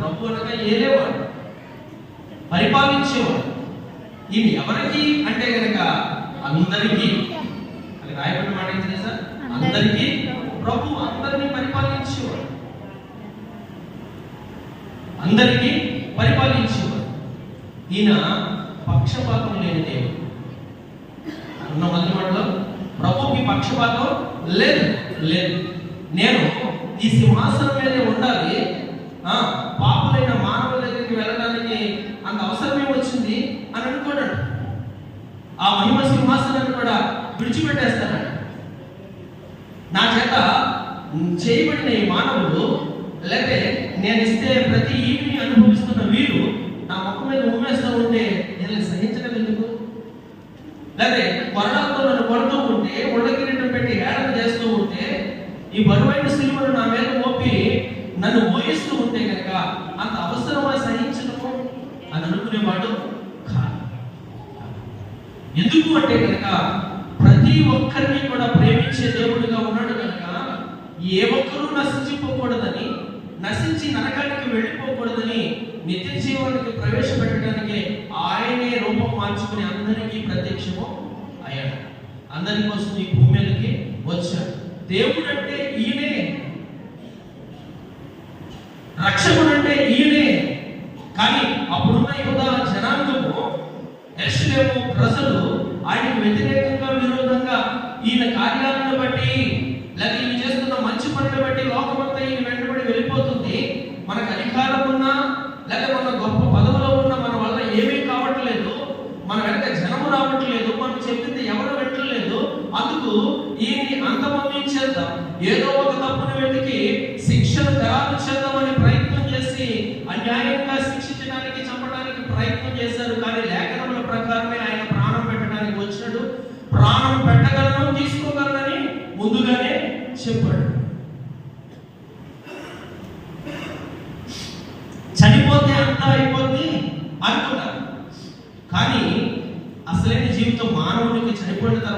ప్రభు అనగా ఏలేవాడు, పరిపాలించేవాడు. ఇది ఎవరికి అంటే కనుక అందరికీ. అది రాయబడిన మాట ఏంటి తెలుసా? అందరికీ. ప్రభు అందరినీ పరిపాలించేవాడు, అందరికీ పరిపాలించేవాడు. ఈయన పక్షపాతం లేని దేవుడు. అన్న మొదటి మాటలో ప్రభుకి పక్షపాతం లేదు. నేను ఈ సింహాసనం మీదే ఉండాలి, పాపులైన మానవుల దగ్గరికి వెళ్ళడానికి అంత అవసరమే వచ్చింది అని అనుకోడాడు. ఆ మహిమ సింహాసనాన్ని కూడా విడిచిపెట్టేస్తాడు. నా చేత చేయబడిన ఈ మానవుడు, లేకపోతే నేను ఇస్తే ప్రతి ఈవిని అనుభవిస్తున్న వీరు నా ముఖం మీద ఉమ్మేస్తూ ఉంటే నేను సహించడం ఎందుకు? లేకపోతే కొరడాలతో నన్ను కొడుతూ ఉంటే, ఒళ్ళ కిరీటం పెట్టి ఏడన చేస్తూ ఉంటే, ఈ బరువైన సిలువను నా మీద మోపి నన్ను మోయిస్తూ ఉంటే కనుక అంత అవసరమా సహించడము అని అనుకునేవాడు కాదు. ఎందుకు అంటే కనుక ప్రతి ఒక్కరిని కూడా ప్రేమించే దేవుడిగా ఉన్నాడు కనుక ఏ ఒక్కరూ నశించిపోకూడదని, నశించి నరకానికి వెళ్ళిపోకూడదని, నిత్య జీవానికి ప్రవేశపెట్టడానికి ఆయనే రూపం మార్చుకుని అందరికీ ప్రత్యక్షము అయ్యాడు. అందరి కోసం ఈ భూమి మీదకి వచ్చాడు. దేవుడు అంటే ఈయనే, రక్షకుడు అంటే ఈయనే. కానీ అప్పుడున్న యూదా జనాంగము, యెరూషలేము ప్రజలు ఆయనకు వ్యతిరేకంగా, విరోధంగా ఈయన కార్యాలను బట్టి, లేక ఈయన చేస్తున్న మంచి పనులు బట్టి లోకమంతా ఈయన వెంటబడి వెళ్ళిపోతుంది. మనకు అధికారం ఉన్నా, లేక మన గొప్ప పదవిలో ఉన్న మన వల్ల ఏమీ కావట్లేదు, మన వెనక జనము రావట్లేదు, మనం చెప్పింది ఎవరు పెట్టలేదు. అందుకు ఈయన్ని అంతమొందించేద్దాం, ఏదో ఒక తప్పును వెతికి శిక్షను ఖరారు చేద్దామని ప్రయత్నం చేసి అన్యాయంగా శిక్షించడానికి, చంపడానికి ప్రయత్నం చేశారు. కానీ లేఖనముల ప్రకారమే ఆయన ప్రాణం పెట్టడానికి వచ్చాడు. ప్రాణం పెట్టగలను, తీసుకోగలనని ముందుగానే చెప్పాడు. చనిపోతే అంతా అయిపోద్ది అనుకున్నారు. కానీ అసలైన జీవితం మానవునికి చనిపోయిన తర్వాత